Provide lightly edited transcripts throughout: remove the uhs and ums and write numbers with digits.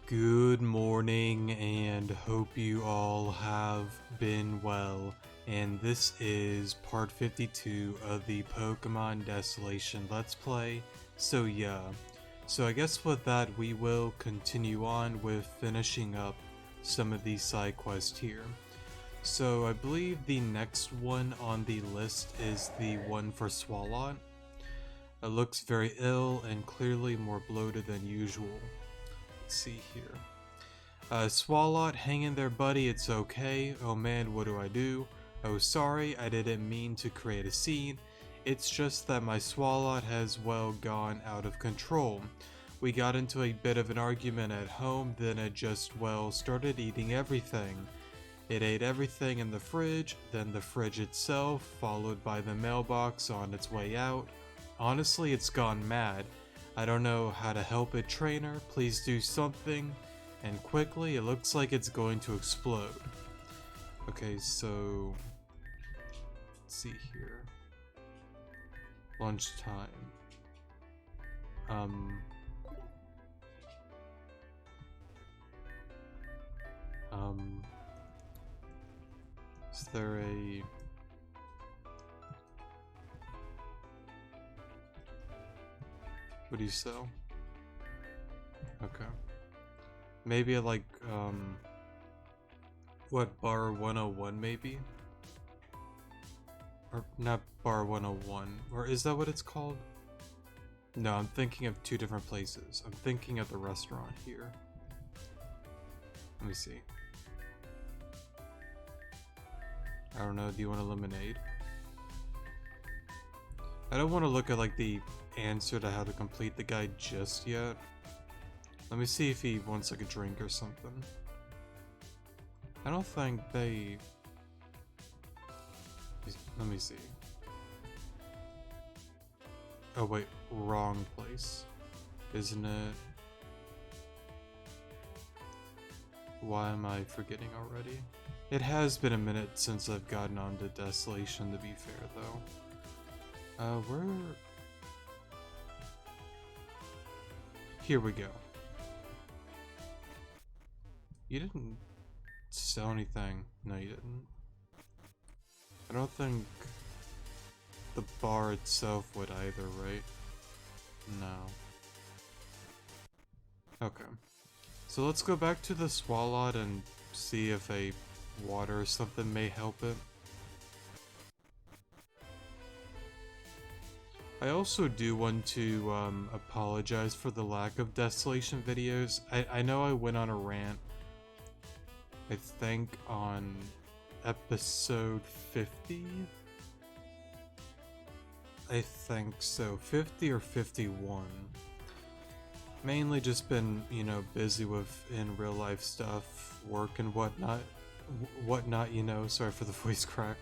Good morning and hope you all have been well. And this is part 52 of the Pokemon Desolation Let's Play. So I guess with that we will continue on with finishing up some of these side quests here. So I believe the next one on the list is the one for Swalot. It looks very ill and clearly more bloated than usual. Let's see here. Swalot, hang in there buddy, it's okay. Oh man, what do I do? Oh sorry, I didn't mean to create a scene. It's just that my Swalot has well gone out of control. We got into a bit of an argument at home, then it just started eating everything. It ate everything in the fridge, then the fridge itself, followed by the mailbox on its way out. Honestly, it's gone mad. I don't know how to help it, trainer. Please do something. And quickly, it looks like it's going to explode. Okay, so... let's see here. Lunchtime. Is there a... what do you sell? Okay. Maybe at like, what, bar 101 maybe? Or not bar 101, or is that what it's called? No, I'm thinking of two different places. I'm thinking of the restaurant here. Let me see. I don't know, do you want a lemonade? I don't want to look at like the answer to how to complete the guide just yet. Let me see if he wants like a drink or something. I don't think they... let me see. Oh wait, wrong place. Isn't it? Why am I forgetting already? It has been a minute since I've gotten onto Desolation, to be fair though. Where... here we go. You didn't sell anything. No, you didn't. I don't think the bar itself would either, right? No. Okay. So let's go back to the Swalot and see if a water or something may help it. I also do want to apologize for the lack of Desolation videos. I know I went on a rant, I think on episode 50? I think so, 50 or 51. Mainly just been, you know, busy with in real life stuff, work and whatnot, you know, sorry for the voice crack.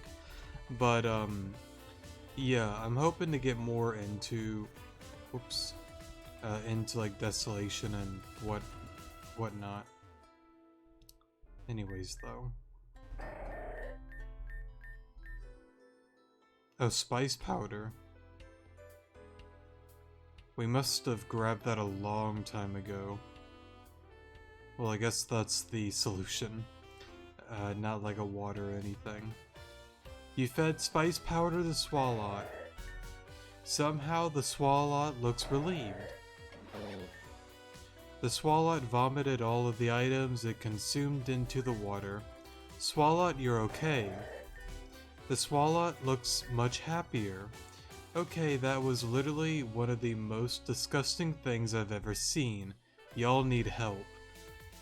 But, yeah, I'm hoping to get more into, into like Desolation and whatnot. Anyways, though. Oh, spice powder. We must have grabbed that a long time ago. Well, I guess that's the solution. Not like a water or anything. You fed spice powder to Swalot. Somehow the Swalot looks relieved. The Swalot vomited all of the items it consumed into the water. Swalot, you're okay. The Swalot looks much happier. Okay, that was literally one of the most disgusting things I've ever seen. Y'all need help.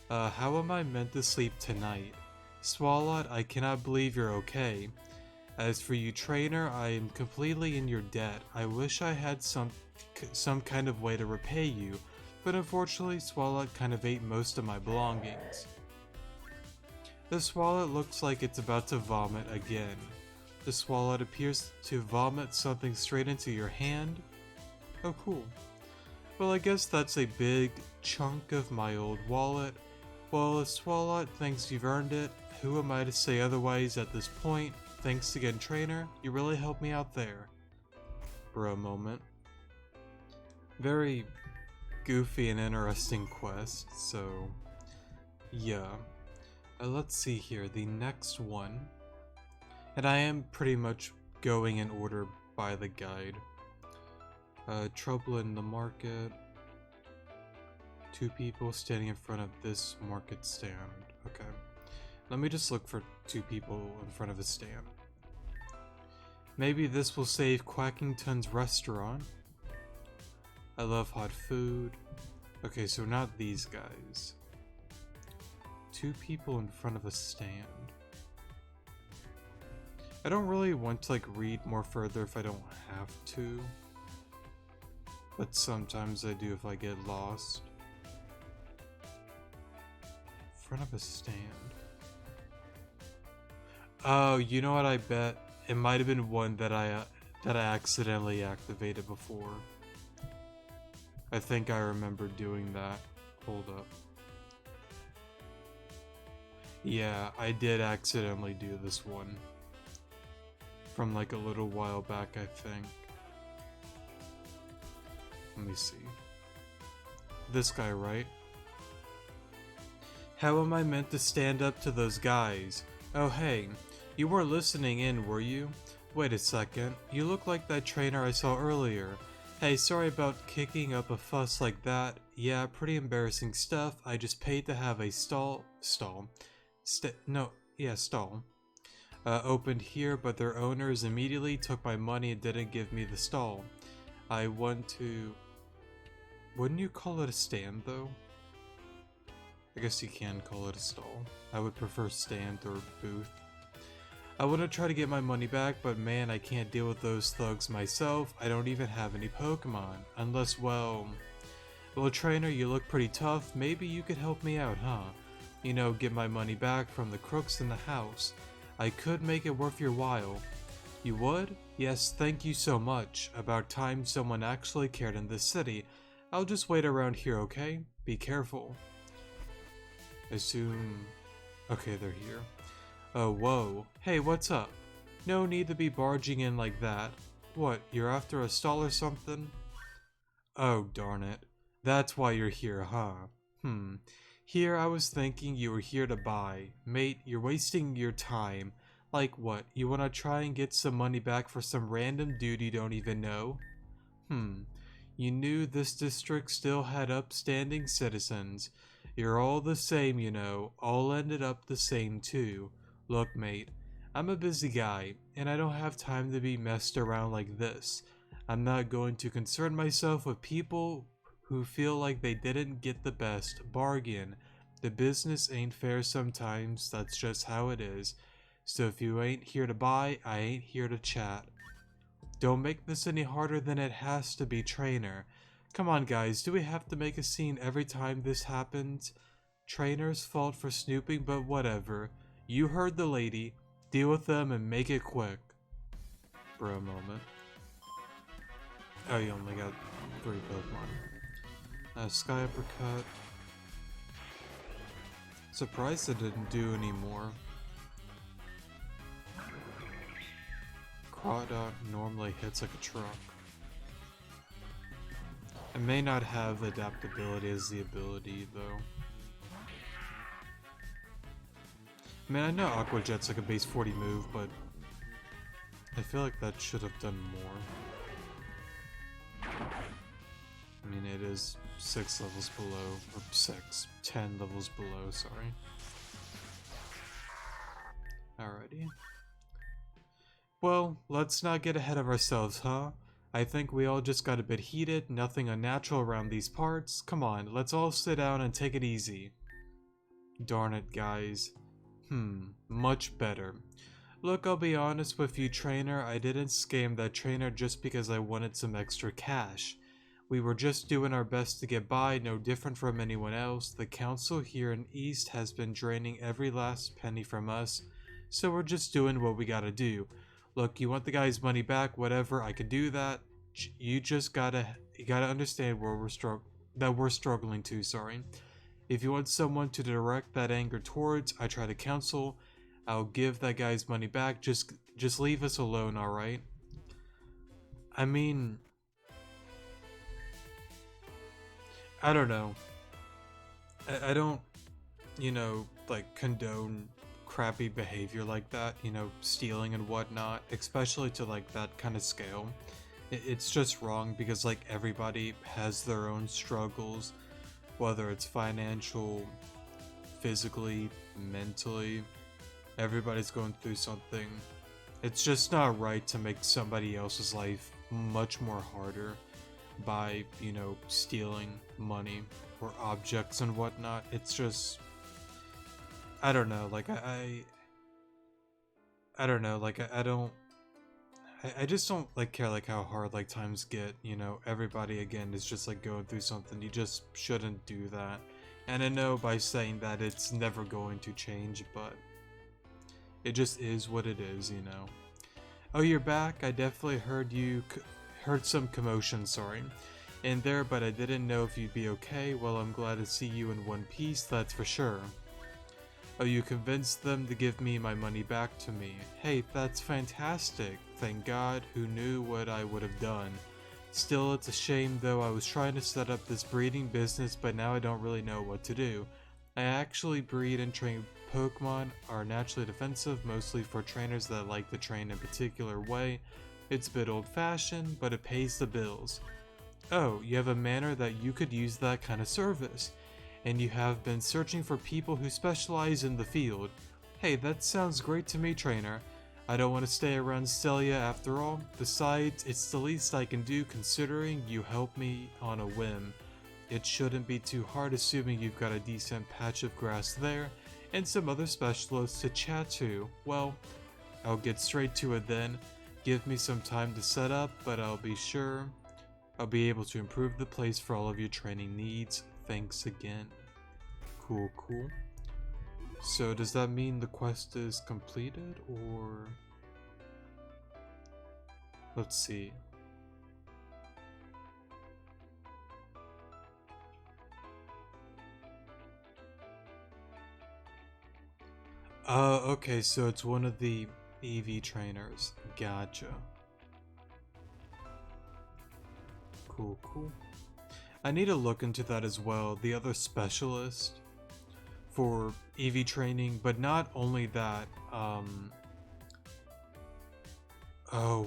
How am I meant to sleep tonight? Swalot, I cannot believe you're okay. As for you, trainer, I am completely in your debt. I wish I had some kind of way to repay you, but unfortunately Swalot kind of ate most of my belongings. The Swalot looks like it's about to vomit again. The Swalot appears to vomit something straight into your hand. Oh cool. Well, I guess that's a big chunk of my old wallet. Well, if Swalot thinks you've earned it, who am I to say otherwise at this point? Thanks again, trainer. You really helped me out there. Bro moment. Very goofy and interesting quest, so Yeah. Let's see here. The next one. And I am pretty much going in order by the guide. Trouble in the market. 2 people standing in front of this market stand. Okay. Let me just look for 2 people in front of a stand. Maybe this will save Quackington's restaurant. I love hot food. Okay, so not these guys. 2 people in front of a stand. I don't really want to like read more further if I don't have to. But sometimes I do if I get lost. In front of a stand. Oh, you know what I bet? It might have been one that I accidentally activated before. I think I remember doing that. Hold up. Yeah, I did accidentally do this one. From like a little while back, I think. Let me see. This guy, right? How am I meant to stand up to those guys? Oh hey, you weren't listening in, were you? Wait a second, you look like that trainer I saw earlier. Hey, sorry about kicking up a fuss like that. Yeah, pretty embarrassing stuff. I just paid to have a stall opened here, but their owners immediately took my money and didn't give me the stall. I want to... Wouldn't you call it a stand, though? I guess you can call it a stall. I would prefer stand or booth. I want to try to get my money back, but man, I can't deal with those thugs myself. I don't even have any Pokemon. Unless, well, trainer, you look pretty tough. Maybe you could help me out, huh? You know, get my money back from the crooks in the house. I could make it worth your while. You would? Yes, thank you so much. About time someone actually cared in this city. I'll just wait around here, okay? Be careful. Assume... Okay, they're here. Oh, whoa. Hey, what's up? No need to be barging in like that. What, you're after a stall or something? Oh, darn it. That's why you're here, huh? Here I was thinking you were here to buy. Mate, you're wasting your time. Like what, you wanna try and get some money back for some random dude you don't even know? You knew this district still had upstanding citizens. You're all the same, you know, all ended up the same too. Look, mate, I'm a busy guy, and I don't have time to be messed around like this. I'm not going to concern myself with people who feel like they didn't get the best bargain. The business ain't fair sometimes, that's just how it is. So if you ain't here to buy, I ain't here to chat. Don't make this any harder than it has to be, trainer. Come on guys, do we have to make a scene every time this happens? Trainer's fault for snooping, but whatever. You heard the lady. Deal with them and make it quick. For a moment. Oh, you only got 3 Pokemon. Sky Uppercut. Surprised it didn't do any more. Crawdot normally hits like a truck. It may not have adaptability as the ability, though. I mean, I know Aqua Jet's like a base 40 move, but I feel like that should have done more. I mean, it is 6 levels below, or 10 levels below, sorry. Alrighty. Well, let's not get ahead of ourselves, huh? I think we all just got a bit heated, nothing unnatural around these parts. Come on, let's all sit down and take it easy. Darn it, guys. Much better. Look, I'll be honest with you, trainer, I didn't scam that trainer just because I wanted some extra cash. We were just doing our best to get by, no different from anyone else. The council here in East has been draining every last penny from us, so we're just doing what we gotta do. Look, you want the guy's money back, whatever, I can do that. You just gotta understand where we're struggling too, sorry. If you want someone to direct that anger towards, I try to counsel. I'll give that guy's money back, just leave us alone, alright? I mean... I don't know. I don't... like condone crappy behavior like that, stealing and whatnot, especially to like that kind of scale. It's just wrong because like everybody has their own struggles, whether it's financial, physically, mentally. Everybody's going through something. It's just not right to make somebody else's life much more harder by, stealing money or objects and whatnot. It's just, I don't know, like I don't know, like I don't I just don't like care like how hard like times get, everybody again is just like going through something. You just shouldn't do that. And I know by saying that it's never going to change, but it just is what it is. Oh, you're back. I definitely heard some commotion, sorry, in there, but I didn't know if you'd be okay. Well, I'm glad to see you in one piece, that's for sure. Oh, you convinced them to give me my money back to me. Hey, that's fantastic. Thank God, who knew what I would have done. Still, it's a shame though. I was trying to set up this breeding business, but now I don't really know what to do. I actually breed and train Pokemon, are naturally defensive, mostly for trainers that like to train in a particular way. It's a bit old-fashioned, but it pays the bills. Oh, you have a manor that you could use that kind of service. And you have been searching for people who specialize in the field. Hey, that sounds great to me, trainer. I don't want to stay around Celia after all. Besides, it's the least I can do considering you helped me on a whim. It shouldn't be too hard assuming you've got a decent patch of grass there, and some other specialists to chat to. Well, I'll get straight to it then. Give me some time to set up, but I'll be sure I'll be able to improve the place for all of your training needs. Thanks again. Cool. So does that mean the quest is completed, or... Let's see. Okay, so it's one of the EV trainers. Gotcha. Cool. I need to look into that as well. The other specialist for EV training, but not only that, oh,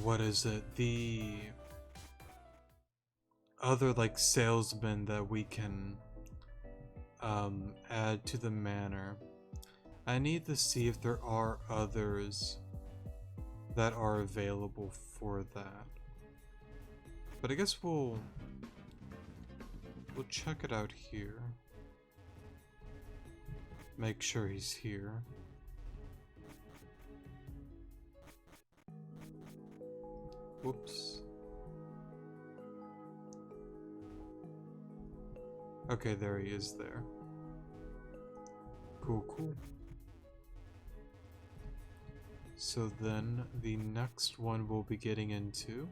what is it? The other like salesman that we can add to the manor. I need to see if there are others that are available for that. But I guess we'll check it out here. Make sure he's here. Whoops. Okay, there he is there. Cool. So then the next one we'll be getting into,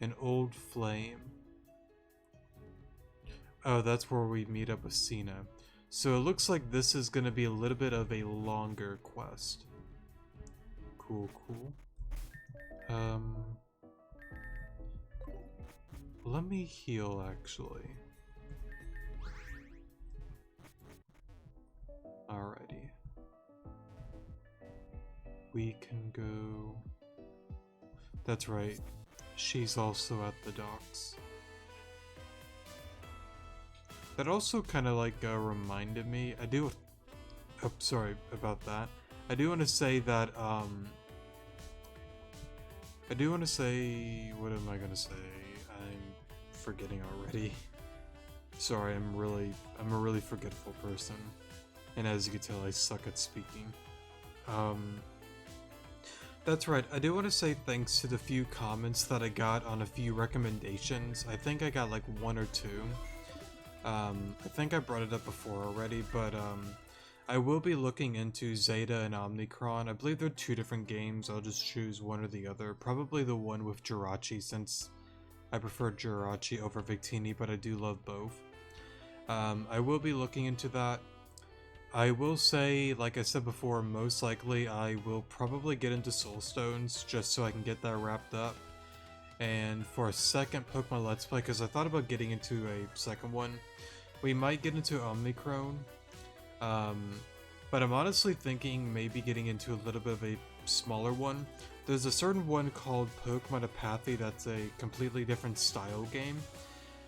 an old flame. Oh, that's where we meet up with Cena. So it looks like this is going to be a little bit of a longer quest. Cool. Let me heal actually. Alrighty. We can go... That's right. She's also at the docks. That also kind of like reminded me, oh, sorry about that. I do want to say that, what am I going to say? I'm forgetting already. Sorry, I'm a really forgetful person. And as you can tell, I suck at speaking. That's right, I do want to say thanks to the few comments that I got on a few recommendations. I think I got like 1 or 2. I think I brought it up before already, but I will be looking into Zeta and Omnicron. I believe they're 2 different games. I'll just choose one or the other. Probably the one with Jirachi, since I prefer Jirachi over Victini, but I do love both. I will be looking into that. I will say, like I said before, most likely I will probably get into Soulstones just so I can get that wrapped up. And for a second Pokemon Let's Play, because I thought about getting into a second one, We might get into Omnicrone, um, but I'm honestly thinking maybe getting into a little bit of a smaller one. There's a certain one called Pokemon Apathy that's a completely different style game,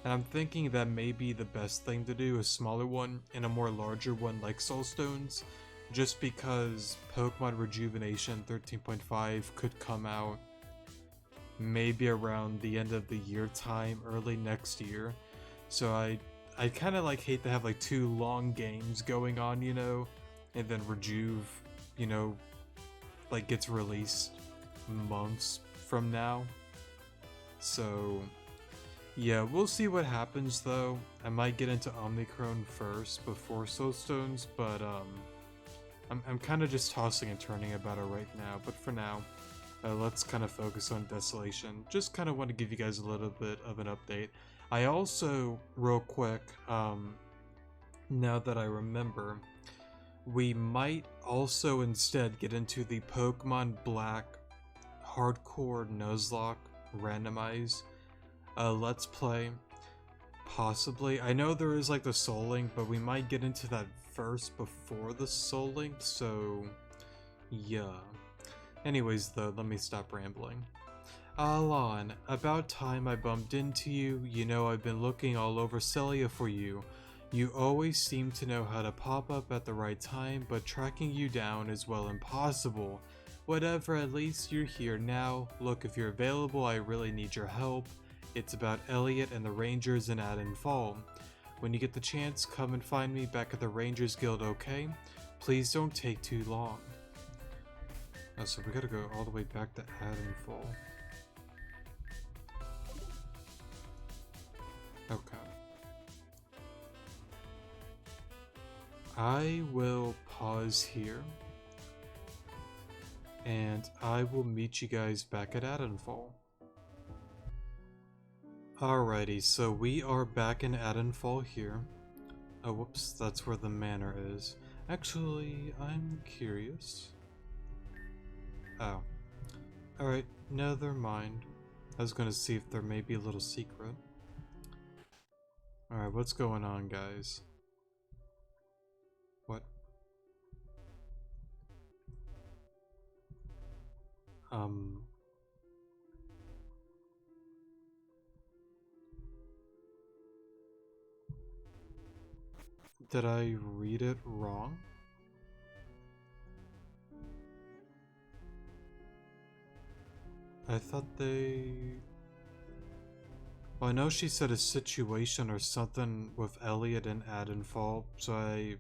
and I'm thinking that may be the best thing to do, a smaller one and a more larger one like Soulstones, just because Pokemon Rejuvenation 13.5 could come out maybe around the end of the year time, early next year. So I kind of like hate to have like two long games going on, you know, and then Rejuve, you know, like gets released months from now. So yeah, we'll see what happens though. I might get into Omnicrone first before Soulstones, but I'm kind of just tossing and turning about it right now. But for now, let's kind of focus on Desolation. Just kind of want to give you guys a little bit of an update. I also, real quick, now that I remember, we might also instead get into the Pokemon Black Hardcore Nuzlocke randomize let's play. Possibly. I know there is like the Soul Link, but we might get into that first before the Soul Link, so yeah. Anyways though, let me stop rambling. Alon, about time I bumped into you. You know I've been looking all over Celia for you. You always seem to know how to pop up at the right time, but tracking you down is well impossible. Whatever, at least you're here now. Look, if you're available, I really need your help. It's about Elliot and the Rangers in Aden Fall. When you get the chance, come and find me back at the Rangers Guild, okay? Please don't take too long. Oh, so we gotta go all the way back to Aden Fall. Okay. I will pause here, and I will meet you guys back at Adenfall. Alrighty, so we are back in Adenfall here. Oh, whoops, that's where the manor is. Actually, I'm curious. Oh. Alright, never mind. I was gonna see if there may be a little secret. Alright, what's going on, guys? What? Did I read it wrong? I thought they... Well, I know she said a situation or something with Elliot and Adenfall, so I...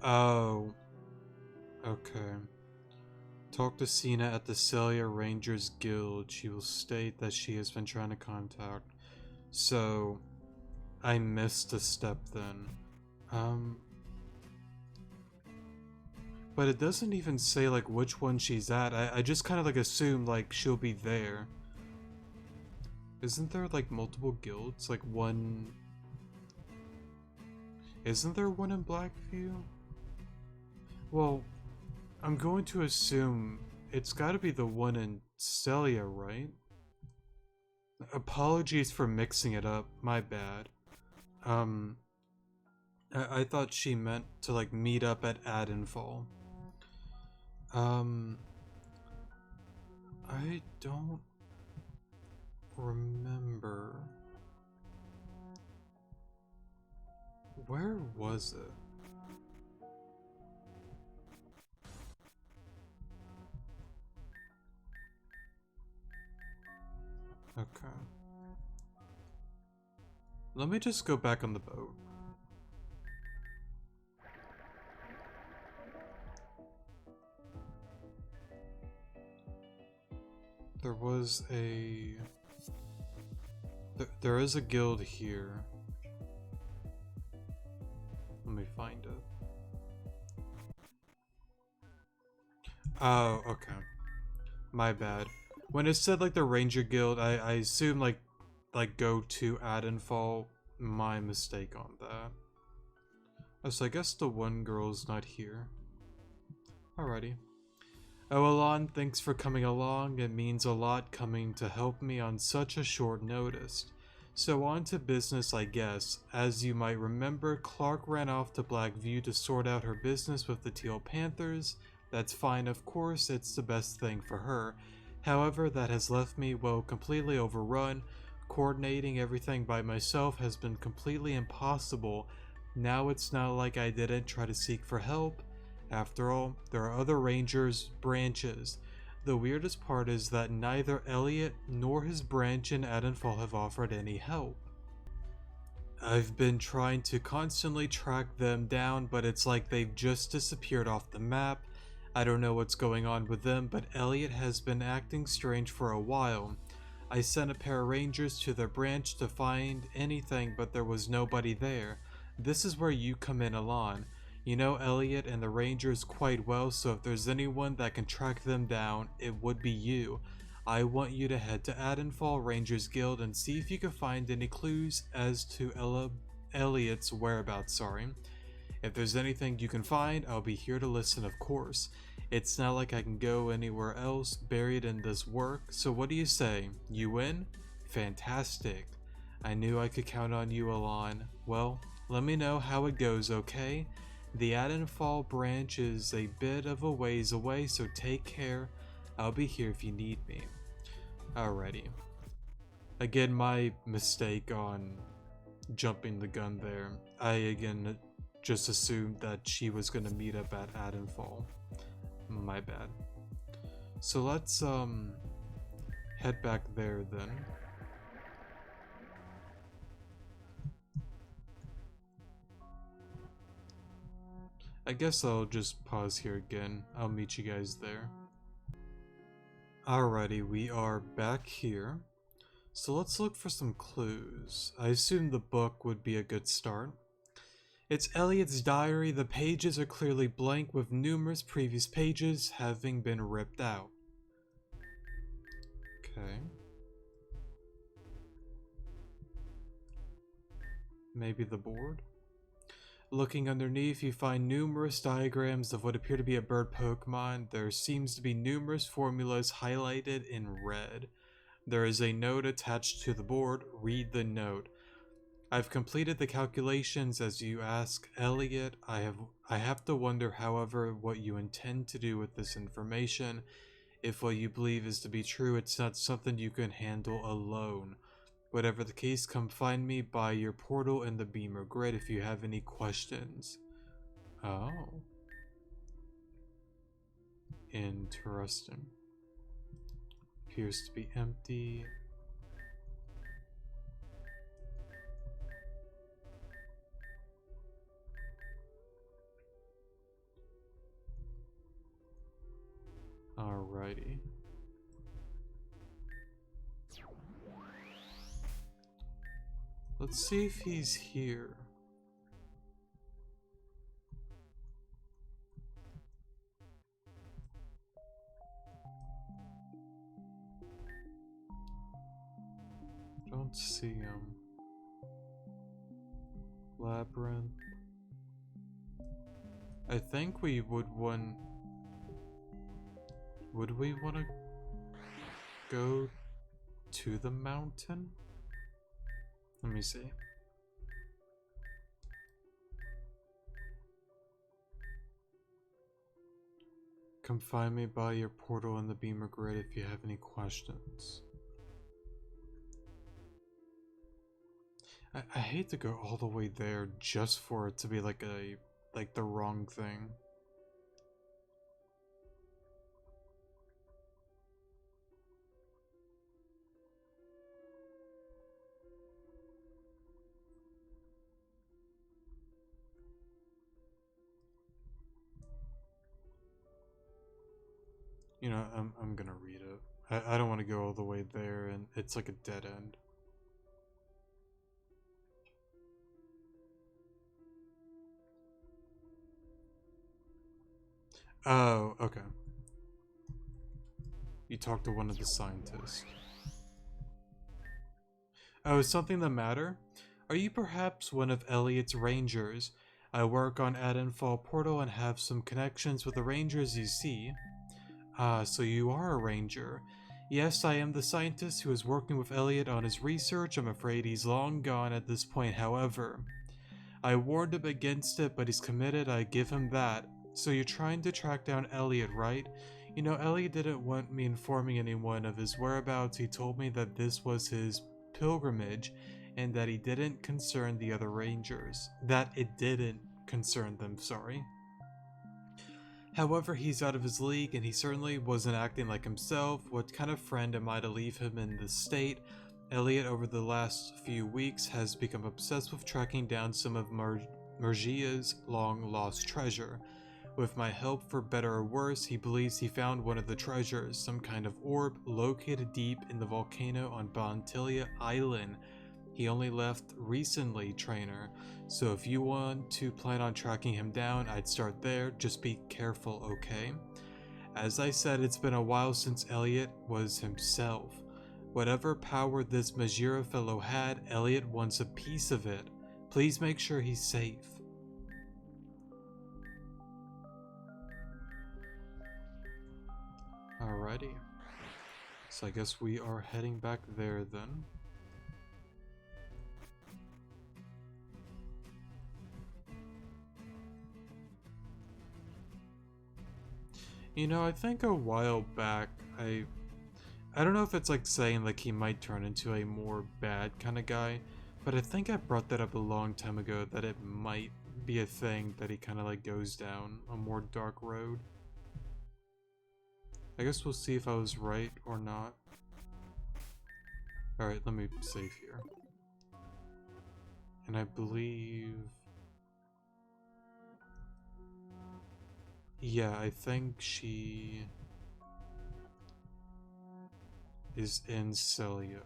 Oh... Okay. Talk to Cena at the Celia Rangers Guild. She will state that she has been trying to contact. So, I missed a step then. But it doesn't even say like which one she's at. I just kind of like assume like she'll be there. Isn't there like multiple guilds? Like one... Isn't there one in Blackview? Well, I'm going to assume it's gotta be the one in Celia, right? Apologies for mixing it up, my bad. I thought she meant to like meet up at Adenfall. I don't remember. Where was it? Okay. Let me just go back on the boat. There was a... There is a guild here. Let me find it. Oh, okay. My bad. When it said like the Ranger Guild, I assume like go to Adenfall. My mistake on that. Oh, so I guess the one girl's not here. Alrighty. Oh, Alon, thanks for coming along. It means a lot coming to help me on such a short notice. So on to business, I guess. As you might remember, Clark ran off to Blackview to sort out her business with the Teal Panthers. That's fine, of course, it's the best thing for her. However, that has left me, well, completely overrun. Coordinating everything by myself has been completely impossible. Now it's not like I didn't try to seek for help. After all, there are other rangers' branches. The weirdest part is that neither Elliot nor his branch in Edenfall have offered any help. I've been trying to constantly track them down, but it's like they've just disappeared off the map. I don't know what's going on with them, but Elliot has been acting strange for a while. I sent a pair of rangers to their branch to find anything, but there was nobody there. This is where you come in, Alon. You know Elliot and the rangers quite well, so if there's anyone that can track them down, it would be you. I want you to head to Adenfall Rangers Guild and see if you can find any clues as to Elliot's whereabouts, If there's anything you can find, I'll be here to listen, of course. It's not like I can go anywhere else buried in this work, so what do you say? You in? Fantastic. I knew I could count on you, Alon. Well, let me know how it goes, okay? The Adenfall branch is a bit of a ways away, so take care. I'll be here if you need me. Alrighty. Again, my mistake on jumping the gun there. I again just assumed that she was gonna meet up at Adenfall. My bad. So let's head back there then. I guess I'll just pause here again. I'll meet you guys there. Alrighty, we are back here. So let's look for some clues. I assume the book would be a good start. It's Elliot's diary. The pages are clearly blank, with numerous previous pages having been ripped out. Okay. Maybe the board? Looking underneath, you find numerous diagrams of what appear to be a bird Pokemon. There seems to be numerous formulas highlighted in red. There is a note attached to the board. Read the note. I've completed the calculations as you ask, Elliot. I have to wonder, however, what you intend to do with this information. If what you believe is to be true, it's not something you can handle alone. Whatever the case, come find me by your portal in the Beamer Grid if you have any questions. Oh. Interesting. Appears to be empty. Alrighty. Let's see if he's here. Don't see him. Labyrinth. I think we would want... Would we want to go to the mountain? Let me see. Come find me by your portal in the Beamer Grid if you have any questions. I hate to go all the way there just for it to be like the wrong thing. You know, I'm gonna read it. I don't want to go all the way there and it's like a dead end. Oh, okay. You talked to one of the scientists. Oh, is something the matter? Are you perhaps one of Elliot's rangers? I work on Adenfall Portal and have some connections with the rangers you see. Ah, so you are a ranger. Yes, I am the scientist who is working with Elliot on his research. I'm afraid he's long gone at this point, however. I warned him against it, but he's committed, I give him that. So you're trying to track down Elliot, right? You know, Elliot didn't want me informing anyone of his whereabouts. He told me that this was his pilgrimage and that he didn't concern the other rangers. That it didn't concern them, sorry. However, he's out of his league and he certainly wasn't acting like himself. What kind of friend am I to leave him in this state? Elliot, over the last few weeks, has become obsessed with tracking down some of Mergia's long-lost treasure. With my help, for better or worse, he believes he found one of the treasures, some kind of orb located deep in the volcano on Bontilia Island. He only left recently, trainer, so if you want to plan on tracking him down, I'd start there. Just be careful, okay? As I said, it's been a while since Elliot was himself. Whatever power this Majira fellow had, Elliot wants a piece of it. Please make sure he's safe. Alrighty. So I guess we are heading back there then. You know, I think a while back, I don't know if it's like saying like he might turn into a more bad kind of guy, but I think I brought that up a long time ago that it might be a thing that he kind of like goes down a more dark road. I guess we'll see if I was right or not. Alright, let me save here. And I believe... yeah, I think she is in Celia.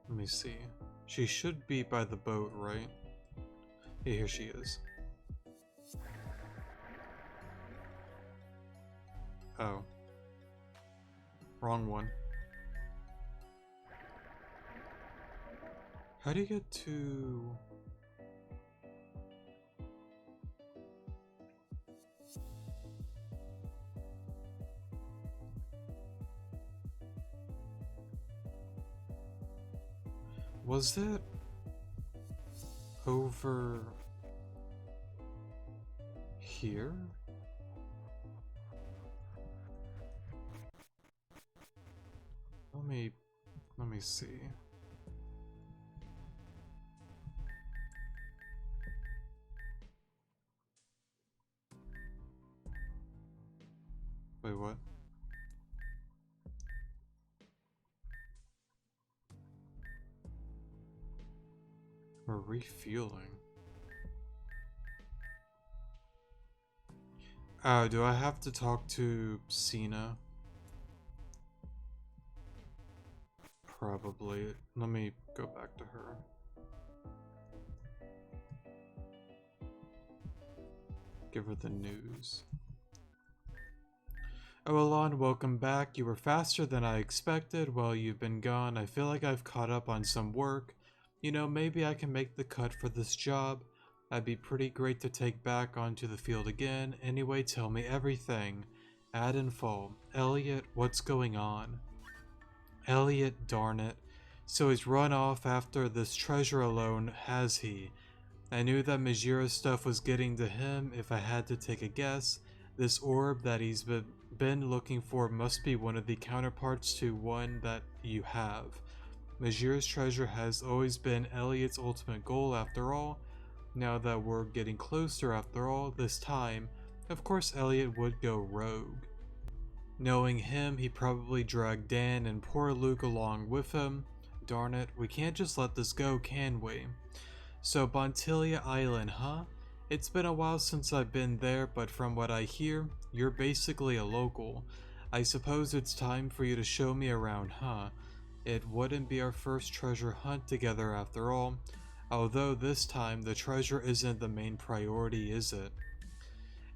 Let me see. She should be by the boat, right? Yeah, here she is. Oh. Wrong one. How do you get to... was it over here? Let me see. Wait, what? We're refueling. Oh, do I have to talk to Cena? Probably. Let me go back to her. Give her the news. Oh, Alon, welcome back. You were faster than I expected. While you've been gone, I feel like I've caught up on some work. You know, maybe I can make the cut for this job. That'd be pretty great to take back onto the field again. Anyway, tell me everything. Adenfall. Elliot, what's going on? Elliot, darn it. So he's run off after this treasure alone, has he? I knew that Majira's stuff was getting to him. If I had to take a guess, this orb that he's been looking for must be one of the counterparts to one that you have. Majira's treasure has always been Elliot's ultimate goal after all. Now that we're getting closer after all this time, of course Elliot would go rogue. Knowing him, he probably dragged Dan and poor Luke along with him. Darn it, we can't just let this go, can we? So Bontilia Island, huh? It's been a while since I've been there, but from what I hear, you're basically a local. I suppose it's time for you to show me around, huh? It wouldn't be our first treasure hunt together after all, although this time the treasure isn't the main priority, is it?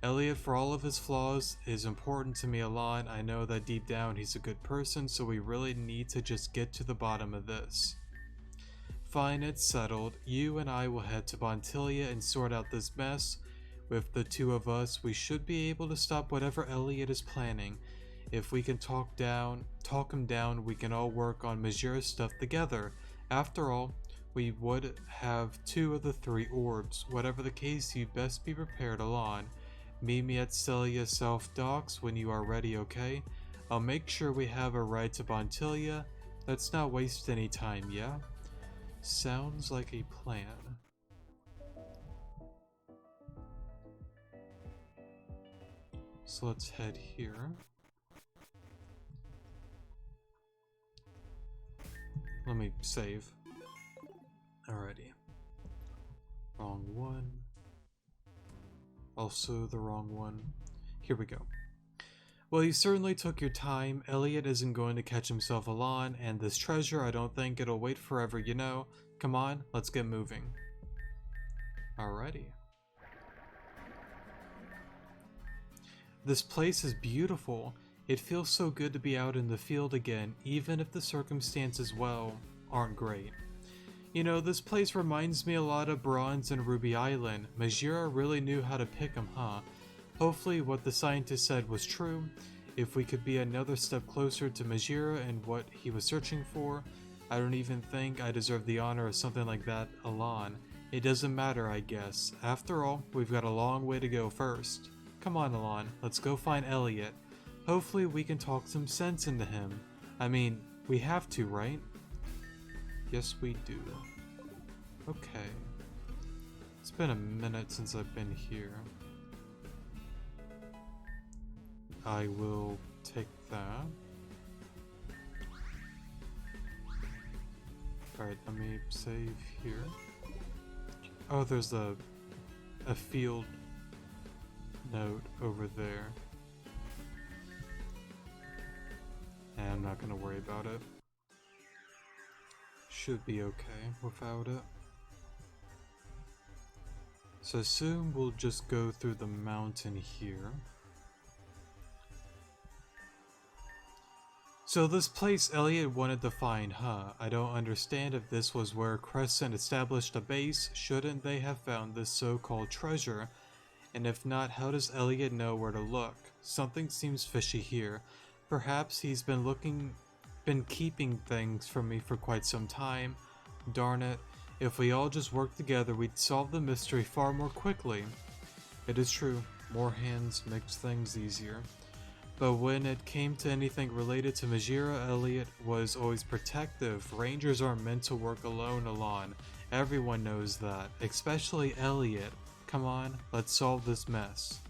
Elliot, for all of his flaws, is important to me a lot. I know that deep down he's a good person, so we really need to just get to the bottom of this. Fine, it's settled. You and I will head to Bontilia and sort out this mess. With the two of us, we should be able to stop whatever Elliot is planning. If we can talk him down, we can all work on Majira's stuff together. After all, we would have 2 of the 3 orbs. Whatever the case, you'd best be prepared, Alon. Meet me at Celia South Docks when you are ready, okay? I'll make sure we have a ride to Bontilia. Let's not waste any time, yeah? Sounds like a plan. So let's head here. Let me save. Alrighty. Wrong one. Also the wrong one. Here we go. Well, you certainly took your time. Elliot isn't going to catch himself alone, and this treasure, I don't think it'll wait forever, you know. Come on, let's get moving. Alrighty. This place is beautiful. It feels so good to be out in the field again, even if the circumstances, well, aren't great. You know, this place reminds me a lot of Bronze and Ruby Island. Majira really knew how to pick 'em, huh? Hopefully what the scientist said was true. If we could be another step closer to Majira and what he was searching for, I don't even think I deserve the honor of something like that, Alon. It doesn't matter, I guess. After all, we've got a long way to go first. Come on, Alon, let's go find Elliot. Hopefully we can talk some sense into him. I mean, we have to, right? Yes, we do. Okay. It's been a minute since I've been here. I will take that. Alright, let me save here. Oh, there's a field note over there. And I'm not gonna worry about it. Should be okay without it. So I assume we'll just go through the mountain here. So this place Elliot wanted to find, huh? I don't understand if this was where Crescent established a base. Shouldn't they have found this so-called treasure? And if not, how does Elliot know where to look? Something seems fishy here. Perhaps he's been keeping things from me for quite some time. Darn it. If we all just worked together, we'd solve the mystery far more quickly. It is true. More hands makes things easier. But when it came to anything related to Majira, Elliot was always protective. Rangers aren't meant to work alone, Alon. Everyone knows that. Especially Elliot. Come on, let's solve this mess.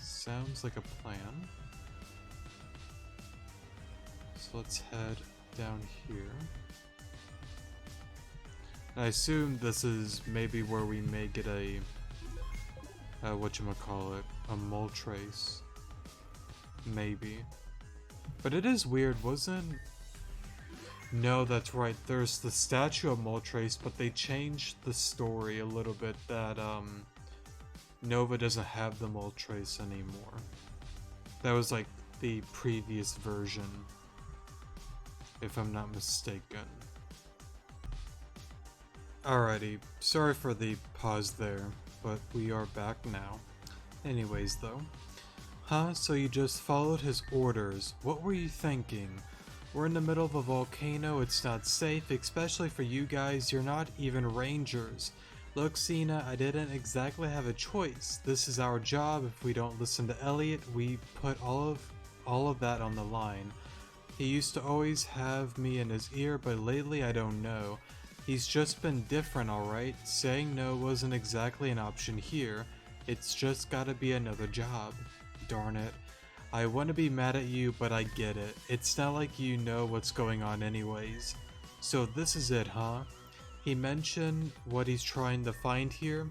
Sounds like a plan. So let's head down here. I assume this is maybe where we may get a whatchamacallit, a mole trace. Maybe. But it is weird, wasn't... No, that's right, there's the statue of Moltres, but they changed the story a little bit that, Nova doesn't have the Moltres anymore. That was like the previous version, if I'm not mistaken. Alrighty, sorry for the pause there, but we are back now. Anyways though. Huh, so you just followed his orders. What were you thinking? We're in the middle of a volcano, it's not safe, especially for you guys, you're not even rangers. Look, Cena, I didn't exactly have a choice. This is our job. If we don't listen to Elliot, we put all of that on the line. He used to always have me in his ear, but lately I don't know. He's just been different, alright? Saying no wasn't exactly an option here. It's just gotta be another job. Darn it. I want to be mad at you, but I get it. It's not like you know what's going on anyways. So this is it, huh? He mentioned what he's trying to find here.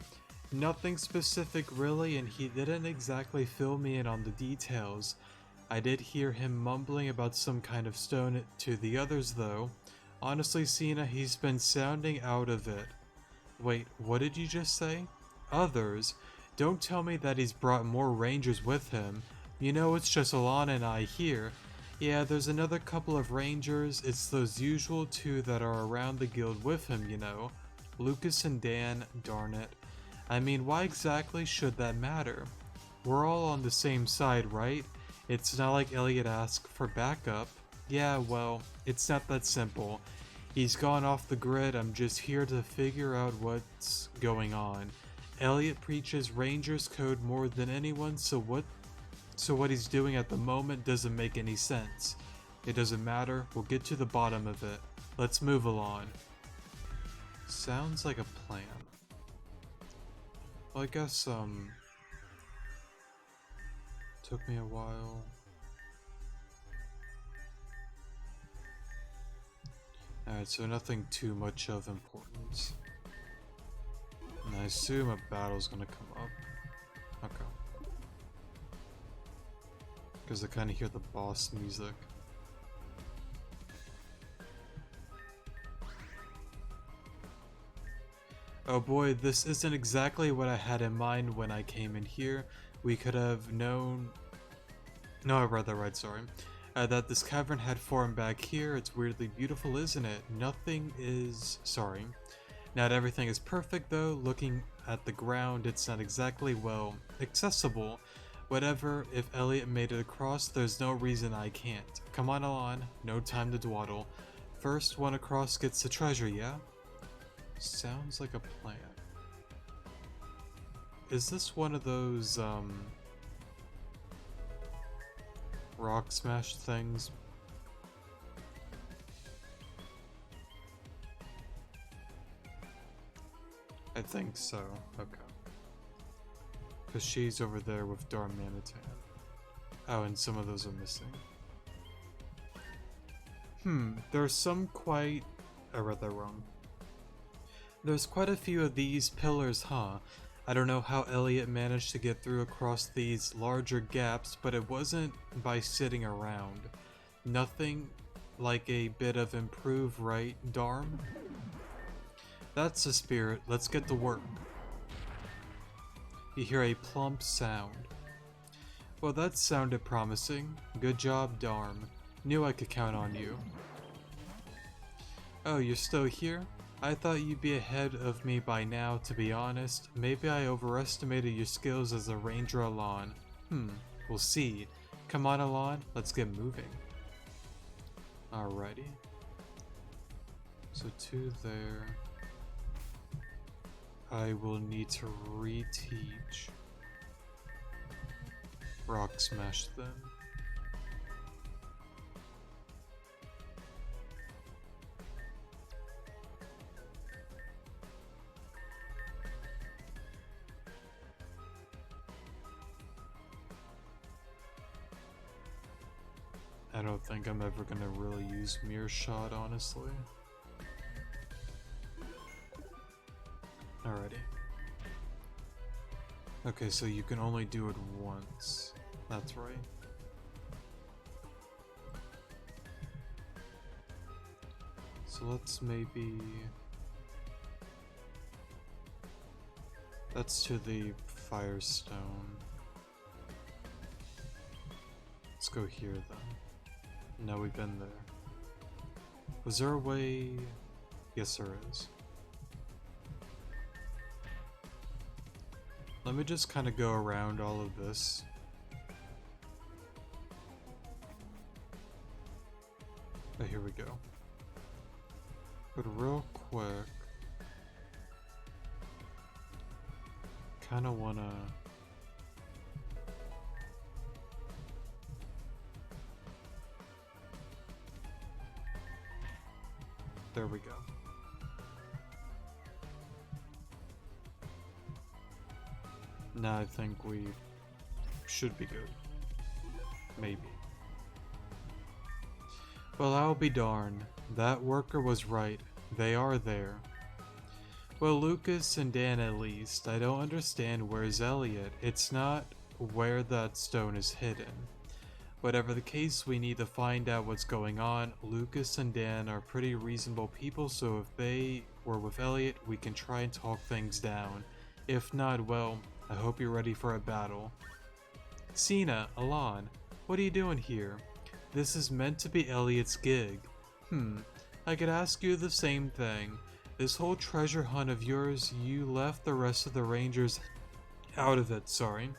Nothing specific really, and he didn't exactly fill me in on the details. I did hear him mumbling about some kind of stone to the others though. Honestly, Cena, he's been sounding out of it. Wait, what did you just say? Others? Don't tell me that he's brought more rangers with him. You know it's just Alana and I here. Yeah, there's another couple of rangers. It's those usual two that are around the guild with him, you know. Lucas and Dan, darn it. I mean, why exactly should that matter? We're all on the same side, right? It's not like Elliot asked for backup. Yeah, well, it's not that simple. He's gone off the grid, I'm just here to figure out what's going on. Elliot preaches Rangers code more than anyone, so what he's doing at the moment doesn't make any sense. It doesn't matter, we'll get to the bottom of it. Let's move along. Sounds like a plan. Well, I guess, took me a while. Alright, so nothing too much of importance. And I assume a battle's gonna come up. Okay. Because I kinda hear the boss music. Oh boy, this isn't exactly what I had in mind when I came in here. We could have known... No, I read that right, sorry. That this cavern had formed back here. It's weirdly beautiful, isn't it? Nothing is... Sorry. Not everything is perfect, though. Looking at the ground, it's not exactly, well, accessible. Whatever, if Elliot made it across, there's no reason I can't. Come on, Alon. No time to dawdle. First one across gets the treasure, yeah? Sounds like a plan. Is this one of those, rock smash things? I think so. Okay. Because she's over there with Darmanitan. Oh, and some of those are missing. There's some quite... I read that wrong. There's quite a few of these pillars, huh? I don't know how Elliot managed to get through across these larger gaps, but it wasn't by sitting around. Nothing like a bit of improve, right, Darm? That's the spirit. Let's get to work. You hear a plump sound. Well, that sounded promising. Good job, Darm. Knew I could count on you. Oh, you're still here? I thought you'd be ahead of me by now, to be honest. Maybe I overestimated your skills as a ranger, Alon. We'll see. Come on, Alon, let's get moving. Alrighty. So 2 there. I will need to reteach Rock Smash then. I don't think I'm ever gonna really use Mirror Shot, honestly. Alrighty. Okay, so you can only do it once. That's right. So let's maybe... That's to the Firestone. Let's go here then. No, we've been there. Was there a way? Yes, there is. Let me just kind of go around all of this. Oh, here we go. But real quick, kind of wanna... There we go. Now I think we should be good. Maybe. Well, I'll be darned. That worker was right. They are there. Well, Lucas and Dan at least. I don't understand where's Elliot. It's not where that stone is hidden. Whatever the case, we need to find out what's going on. Lucas and Dan are pretty reasonable people, so if they were with Elliot, we can try and talk things down. If not, well, I hope you're ready for a battle. Cena, Alon, what are you doing here? This is meant to be Elliot's gig. I could ask you the same thing. This whole treasure hunt of yours, you left the rest of the Rangers out of it, sorry.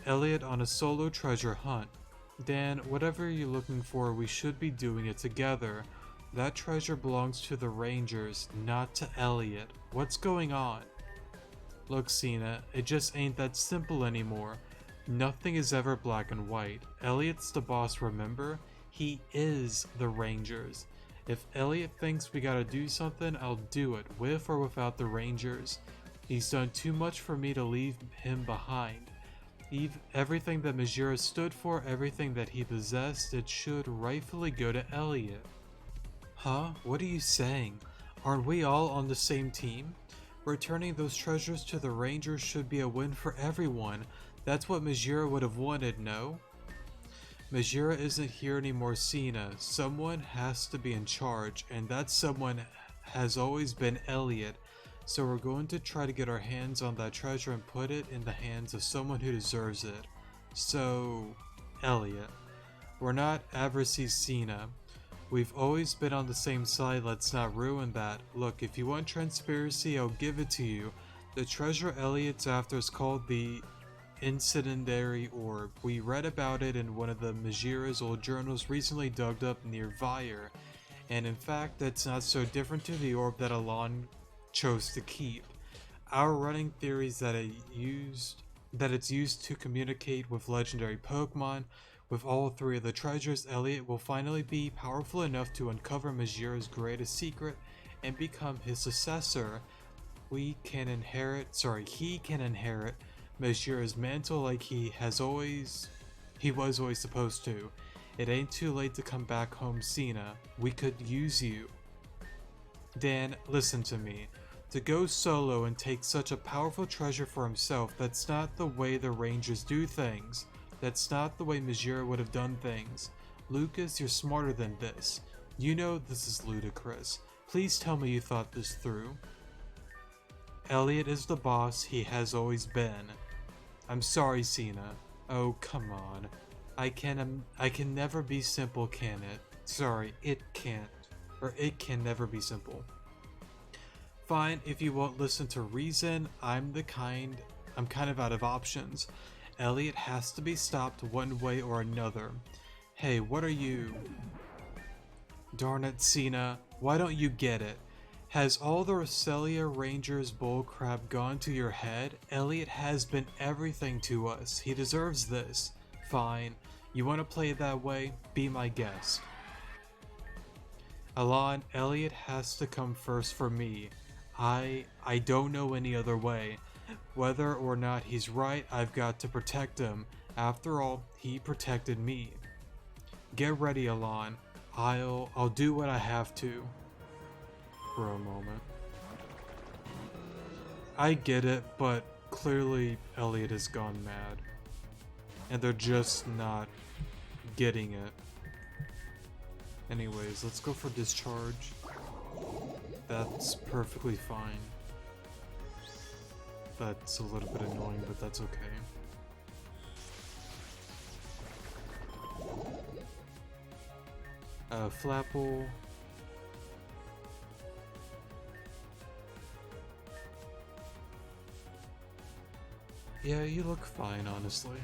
Elliot on a solo treasure hunt. Dan, whatever you're looking for, we should be doing it together. That treasure belongs to the Rangers, not to Elliot. What's going on? Look, Cena, it just ain't that simple anymore. Nothing is ever black and white. Elliot's the boss, remember? He is the Rangers. If Elliot thinks we gotta do something, I'll do it, with or without the Rangers. He's done too much for me to leave him behind. Everything that Majira stood for, everything that he possessed, it should rightfully go to Elliot. Huh? What are you saying? Aren't we all on the same team? Returning those treasures to the Rangers should be a win for everyone. That's what Majira would have wanted, no? Majira isn't here anymore, Cena. Someone has to be in charge, and that someone has always been Elliot. So we're going to try to get our hands on that treasure and put it in the hands of someone who deserves it. So, Elliot. We're not adversaries, Cena. We've always been on the same side, let's not ruin that. Look, if you want transparency, I'll give it to you. The treasure Elliot's after is called the Incendiary Orb. We read about it in one of the Majira's old journals recently dug up near Vyre. And in fact, that's not so different to the orb that Alon chose to keep. Our running theory is that it's used to communicate with legendary Pokemon. With all three of the treasures, Elliot will finally be powerful enough to uncover Majira's greatest secret and become his successor. He can inherit Majira's mantle like he was always supposed to. It ain't too late to come back home, Cena. We could use you. Dan, listen to me. To go solo and take such a powerful treasure for himself, that's not the way the Rangers do things. That's not the way Majira would have done things. Lucas, you're smarter than this. You know this is ludicrous. Please tell me you thought this through. Elliot is the boss, he has always been. I'm sorry, Cena. Oh, come on. I can never be simple, can it? Sorry, it can't. Or it can never be simple. Fine, if you won't listen to reason, I'm kind of out of options. Elliot has to be stopped one way or another. Hey, what are you? Darn it, Cena, why don't you get it? Has all the Roselia Rangers bullcrap gone to your head? Elliot has been everything to us. He deserves this. Fine. You want to play it that way? Be my guest. Alon, Elliot has to come first for me. I don't know any other way. Whether or not he's right, I've got to protect him. After all, he protected me. Get ready, Alon. I'll do what I have to. For a moment. I get it, but clearly Elliot has gone mad. And they're just not getting it. Anyways, let's go for discharge. That's perfectly fine. That's a little bit annoying, but that's okay. Flapple. Yeah, you look fine, honestly.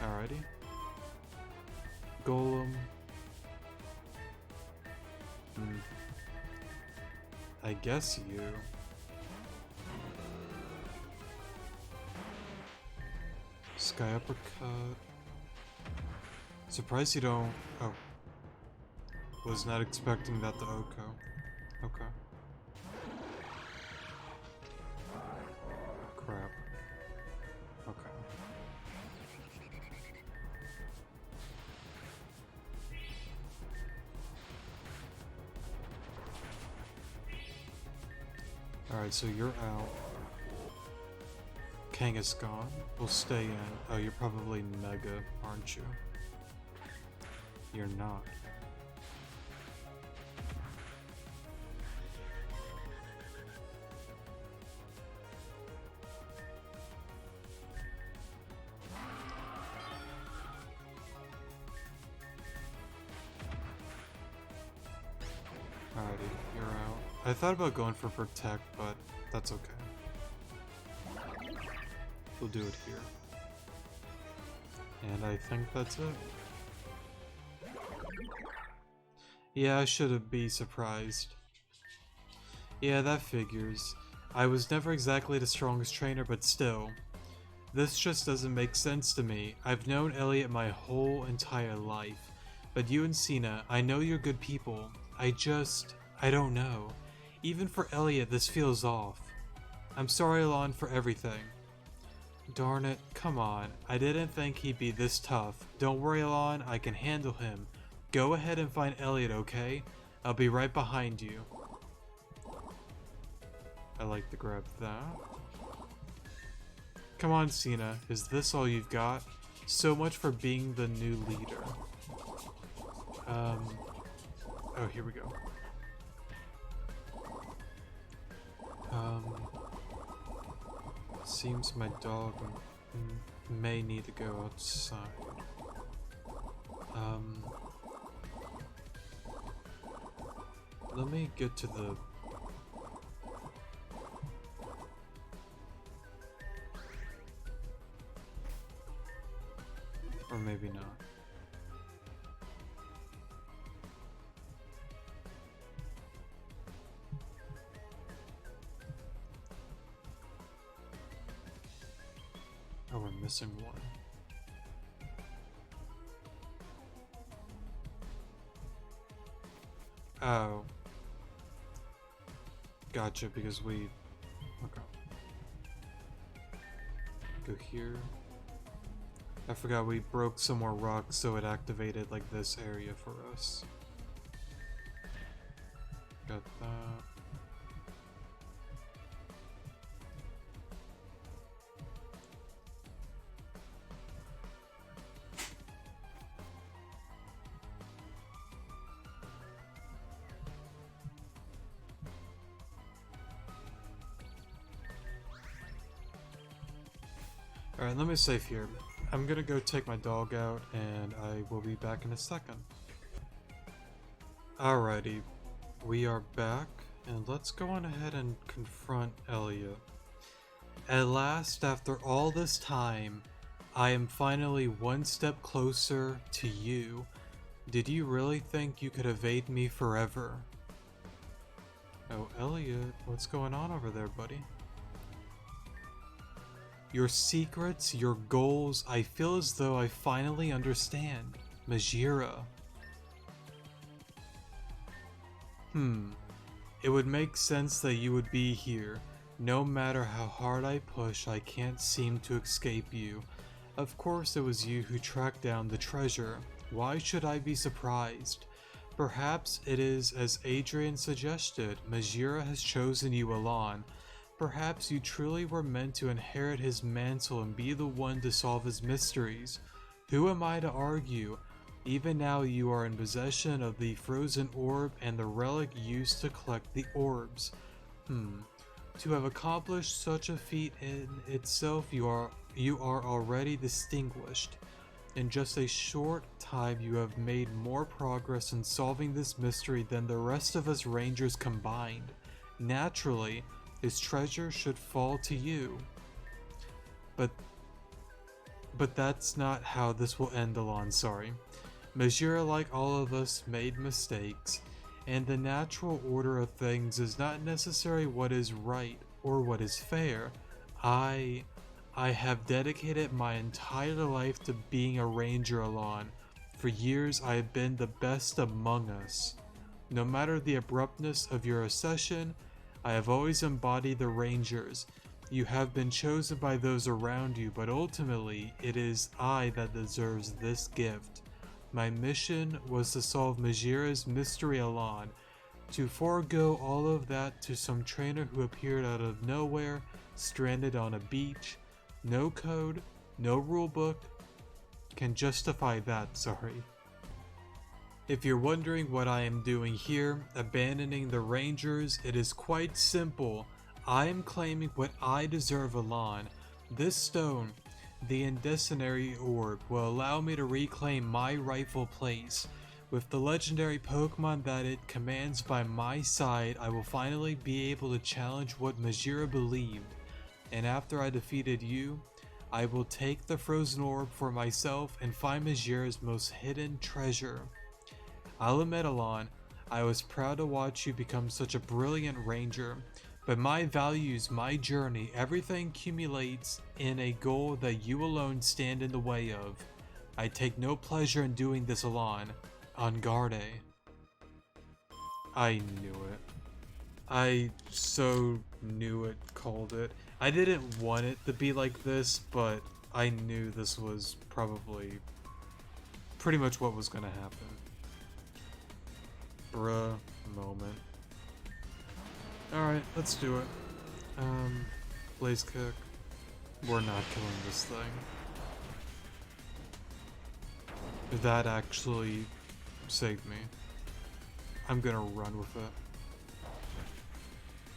Alrighty. Golem. I guess you. Sky Uppercut. Surprised you don't. Oh. Was not expecting that to Oko. Okay. Crap. Okay. Alright, so you're out. Kangaskhan will stay in. Oh, you're probably Mega, aren't you? You're not. Alrighty, you're out. I thought about going for Protect, but that's okay. We'll do it here. And I think that's it. Yeah, I should be surprised. Yeah, that figures. I was never exactly the strongest trainer, but still. This just doesn't make sense to me. I've known Elliot my whole entire life. But you and Cena, I know you're good people. I don't know. Even for Elliot, this feels off. I'm sorry, Alon, for everything. Darn it, come on. I didn't think he'd be this tough. Don't worry, Alon, I can handle him. Go ahead and find Elliot, okay? I'll be right behind you. I like to grab that. Come on, Cena. Is this all you've got? So much for being the new leader. Oh, here we go. Seems my dog may need to go outside. Let me get to the... Or maybe not. Oh, we're missing one. Oh. Gotcha, because we... Okay. Go here. I forgot we broke some more rocks, so it activated like this area for us. Got that. Alright, let me save here. I'm gonna go take my dog out, and I will be back in a second. Alrighty, we are back, and let's go on ahead and confront Elliot. At last, after all this time, I am finally one step closer to you. Did you really think you could evade me forever? Oh, Elliot, what's going on over there, buddy? Your secrets, your goals, I feel as though I finally understand. Majira. It would make sense that you would be here. No matter how hard I push, I can't seem to escape you. Of course it was you who tracked down the treasure. Why should I be surprised? Perhaps it is as Adrian suggested, Majira has chosen you Alon. Perhaps you truly were meant to inherit his mantle and be the one to solve his mysteries. Who am I to argue? Even now you are in possession of the frozen orb and the relic used to collect the orbs. To have accomplished such a feat in itself, you are already distinguished. In just a short time you have made more progress in solving this mystery than the rest of us rangers combined. Naturally, his treasure should fall to you. But that's not how this will end, Alon, sorry. Majira, like all of us, made mistakes, and the natural order of things is not necessarily what is right or what is fair. I have dedicated my entire life to being a ranger, Alon. For years I have been the best among us. No matter the abruptness of your accession, I have always embodied the Rangers. You have been chosen by those around you, but ultimately, it is I that deserves this gift. My mission was to solve Majira's mystery Alon, to forego all of that to some trainer who appeared out of nowhere, stranded on a beach. No code, no rulebook can justify that, sorry. If you're wondering what I am doing here, abandoning the Rangers, it is quite simple. I am claiming what I deserve, Alon. This stone, the Indecenary Orb, will allow me to reclaim my rightful place. With the legendary Pokemon that it commands by my side, I will finally be able to challenge what Majira believed. And after I defeated you, I will take the Frozen Orb for myself and find Majira's most hidden treasure. I'll admit, Alon, I was proud to watch you become such a brilliant ranger, but my values, my journey, everything accumulates in a goal that you alone stand in the way of. I take no pleasure in doing this, Alon. On Garde. I knew it. I so knew it, called it. I didn't want it to be like this, but I knew this was probably pretty much what was gonna happen. Bruh moment. Alright, let's do it. Blaze Kick. We're not killing this thing. That actually saved me. I'm gonna run with it.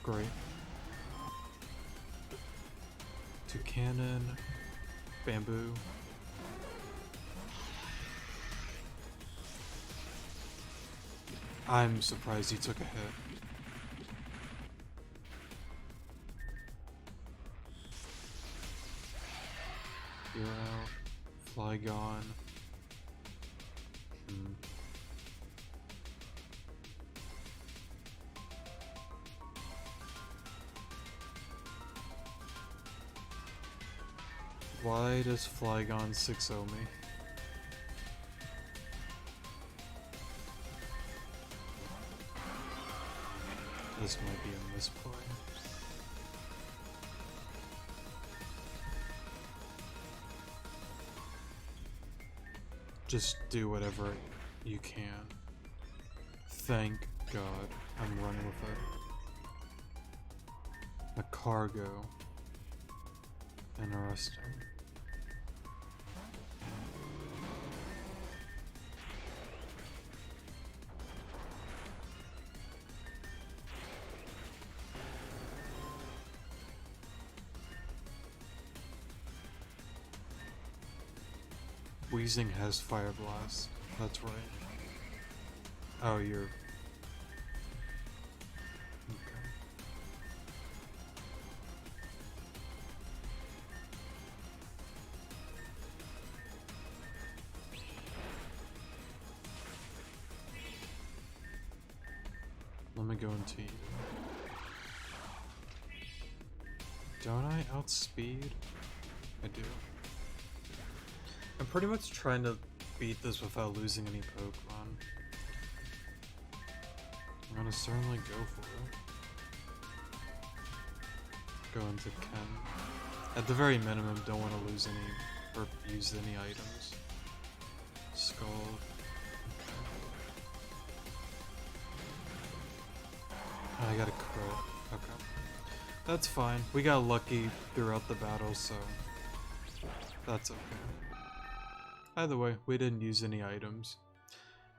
Great. Toucannon. Bamboo. I'm surprised he took a hit. You're out. Flygon. Why does Flygon 6-0 me? This might be a misplay. Just do whatever you can. Thank God I'm running with it. A cargo. Interesting. Weezing has Fire Blast. That's right. Oh, you're... Okay. Let me go into you. Don't I outspeed? I do. I'm pretty much trying to beat this without losing any Pokemon. I'm gonna certainly go for it. Go into Ken. At the very minimum, don't want to lose any, or use any items. Skull. Okay. I got a crit. Okay. That's fine. We got lucky throughout the battle, so that's okay. Either way, we didn't use any items.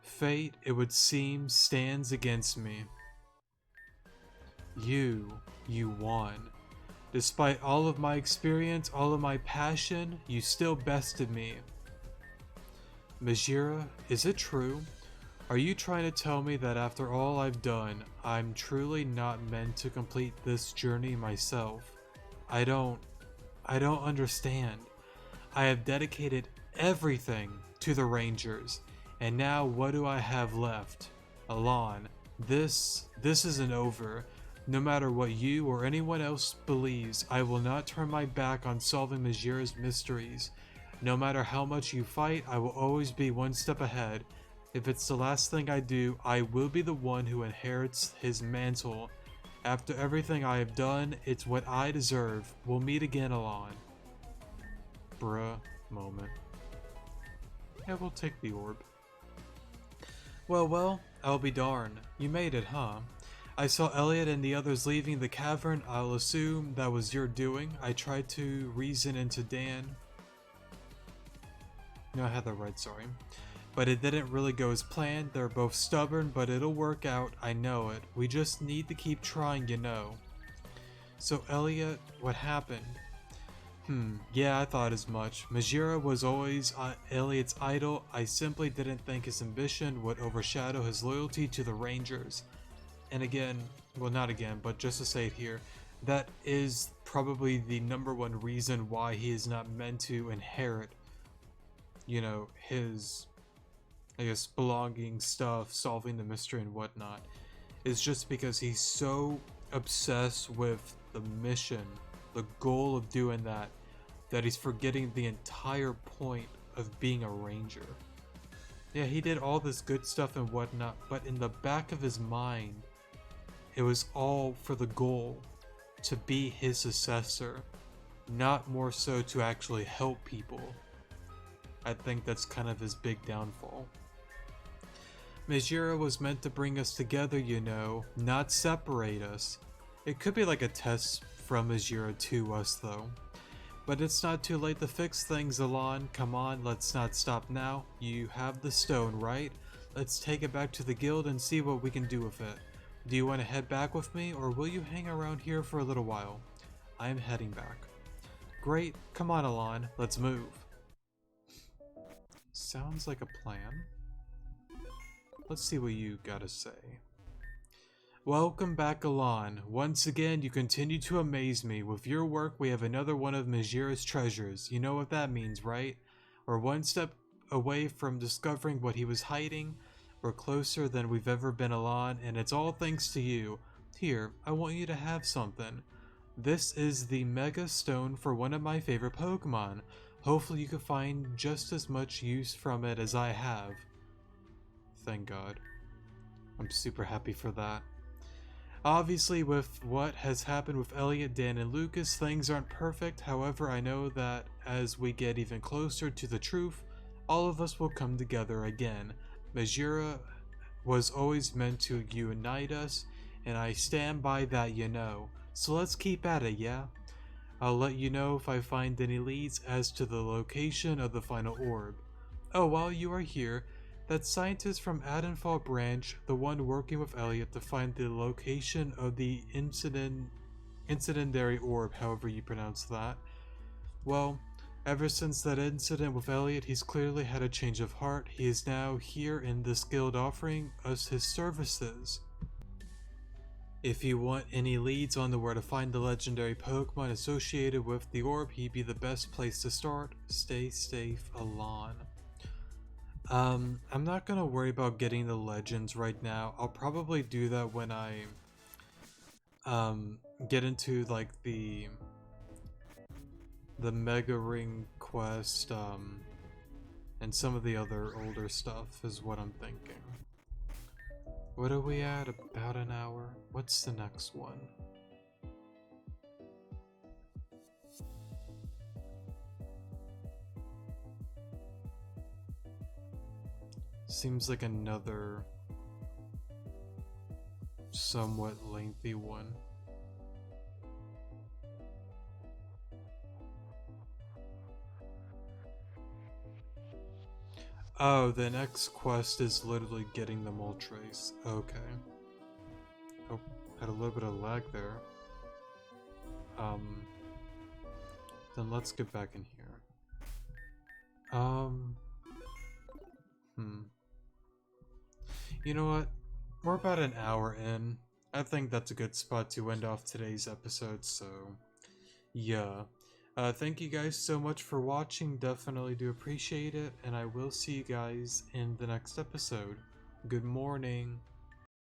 Fate, it would seem, stands against me. You won. Despite all of my experience, all of my passion, you still bested me. Majira, is it true? Are you trying to tell me that after all I've done, I'm truly not meant to complete this journey myself? I don't understand. I have dedicated everything to the Rangers, and now what do I have left? Alon, this isn't over. No matter what you or anyone else believes, I will not turn my back on solving Majira's mysteries. No matter how much you fight, I will always be one step ahead. If it's the last thing I do, I will be the one who inherits his mantle. After everything I have done, it's what I deserve. We'll meet again, Alon. Bruh moment. Yeah, we'll take the orb. Well, I'll be darned. You made it, huh? I saw Elliot and the others leaving the cavern. I'll assume that was your doing. I tried to reason into Dan. No, I had that right, sorry. But it didn't really go as planned. They're both stubborn, but it'll work out. I know it. We just need to keep trying, you know. So, Elliot, what happened? Yeah, I thought as much. Majira was always Elliot's idol. I simply didn't think his ambition would overshadow his loyalty to the Rangers. And again, well, not again, but just to say it here, that is probably the number one reason why he is not meant to inherit, you know, his, I guess, belonging stuff, solving the mystery and whatnot, is just because he's so obsessed with the mission, the goal of doing that, that he's forgetting the entire point of being a ranger. Yeah, he did all this good stuff and whatnot, but in the back of his mind, it was all for the goal to be his successor, not more so to actually help people. I think that's kind of his big downfall. Majira was meant to bring us together, you know, not separate us. It could be like a test from Majira to us though. But it's not too late to fix things, Alon. Come on, let's not stop now. You have the stone, right? Let's take it back to the guild and see what we can do with it. Do you want to head back with me, or will you hang around here for a little while? I am heading back. Great, come on Alon, let's move. Sounds like a plan. Let's see what you gotta say. Welcome back, Alon. Once again, you continue to amaze me. With your work, we have another one of Majira's treasures. You know what that means, right? We're one step away from discovering what he was hiding. We're closer than we've ever been, Alon, and it's all thanks to you. Here, I want you to have something. This is the Mega Stone for one of my favorite Pokemon. Hopefully you can find just as much use from it as I have. Thank God. I'm super happy for that. Obviously, with what has happened with Elliot, Dan, and Lucas, things aren't perfect. However, I know that as we get even closer to the truth, all of us will come together again. Majira was always meant to unite us, and I stand by that, you know. So let's keep at it, yeah? I'll let you know if I find any leads as to the location of the final orb. Oh, while you are here, that scientist from Adenfall Branch, the one working with Elliot to find the location of the incendiary orb, however you pronounce that. Well, ever since that incident with Elliot, he's clearly had a change of heart. He is now here in this guild offering us his services. If you want any leads on where to find the legendary Pokemon associated with the orb, he'd be the best place to start. Stay safe, Alon. I'm not gonna worry about getting the legends right now. I'll probably do that when I get into like the Mega Ring quest and some of the other older stuff is what I'm thinking. What are we at? About an hour? What's the next one? Seems like another somewhat lengthy one. Oh, the next quest is literally getting the Moltres. Okay. Oh, had a little bit of lag there. Then let's get back in here. You know what? We're about an hour in. I think that's a good spot to end off today's episode, so yeah. Thank you guys so much for watching, definitely do appreciate it, and I will see you guys in the next episode. Good morning.